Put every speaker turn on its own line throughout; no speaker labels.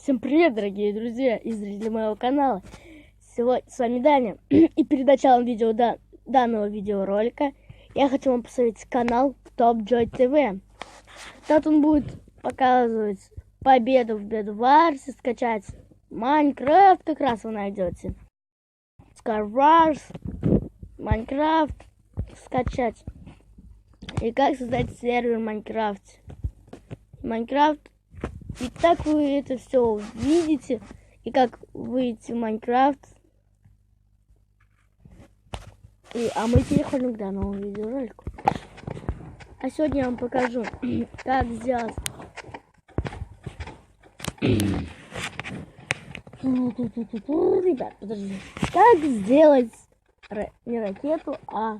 Всем привет, дорогие друзья и зрители моего канала. Сегодня с вами Даня. И перед началом данного видеоролика я хочу вам посоветовать канал topjoy TV. Тут он будет показывать победу в Бедварсе, скачать майнкрафт, как раз вы найдете. Skywars, майнкрафт скачать. И как создать сервер в майнкрафте. Майнкрафт. И так вы это все увидите. И как выйти в майнкрафт. А мы переходим к данному видеоролику. А сегодня я вам покажу, как сделать... Ребят, подожди. Как сделать не ракету, а...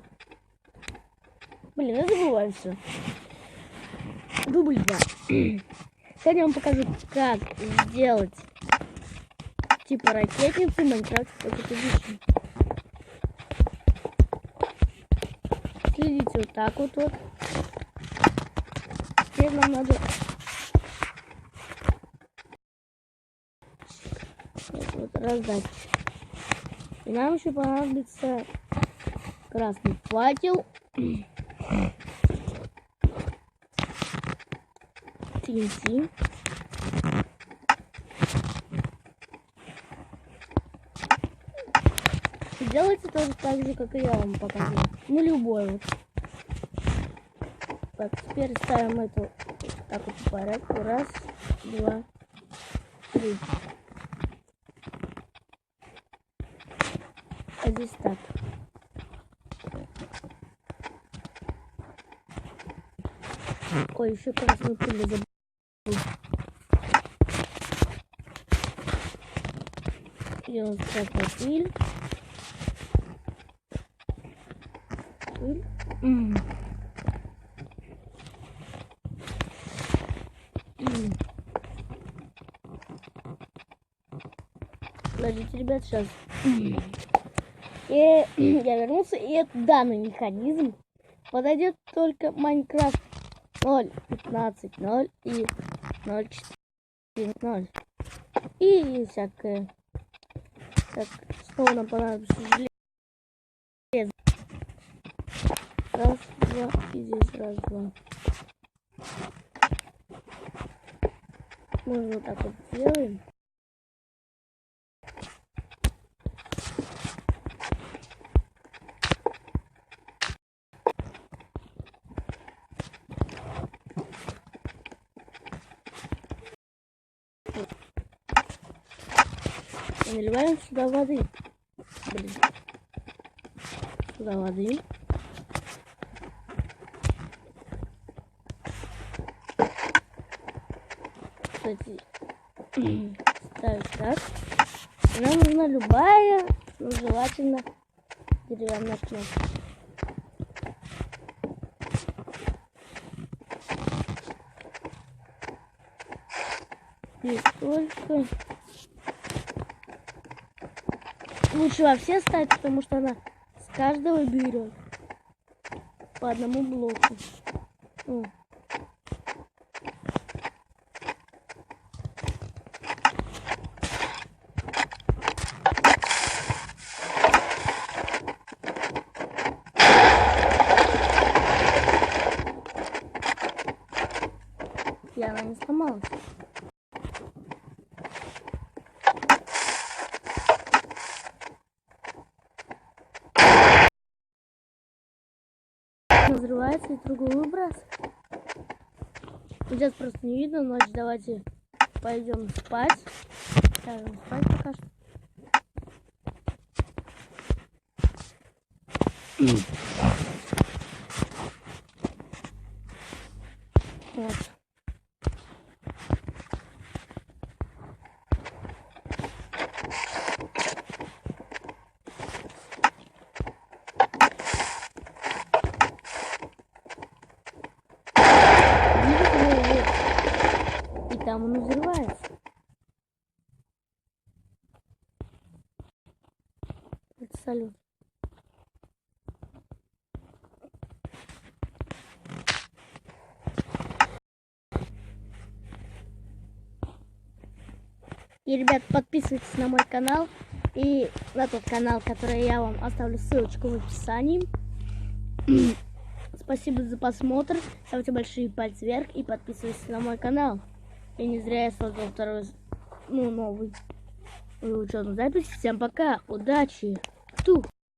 Блин, я забываю все. Дубль 2. Сегодня я вам покажу, как сделать типа ракетницы в майнкрафте, как это вещи. Следите вот так вот. Теперь нам надо вот раздать. И нам еще понадобится красный факел, TNT. Делайте тоже так же, как и я вам показываю. Ну, любой вот. Так, теперь ставим это вот так вот по порядку. Раз, два, три. А здесь так. Ой, еще красную пыль забыл. И вот красная пыль. Подождите, ребят, сейчас. И я вернулся, и этот данный механизм подойдет только Майнкрафт 0.15.0 и 0.4.0. И всякое. Так, снова нам понадобится железо. Раз, два, и здесь раз, два. Мы вот так вот сделаем. Наливаем сюда воды. Блин. Сюда воды. Кстати, ставить так. И нам нужна любая, но желательно деревянная кнопка. И только лучше во все ставить, потому что она с каждого берет по одному блоку. И она не сломалась. Взрывается и другую выбрасывает. Сейчас просто не видно, значит давайте пойдем спать. Ставим спать пока что. Вот. И там он взрывается. Это салют. И, ребят, подписывайтесь на мой канал и на тот канал, который я вам оставлю ссылочку в описании. Спасибо за просмотр. Ставьте большие пальцы вверх и подписывайтесь на мой канал. И не зря я создал второй, новый учетную запись. Всем пока, удачи!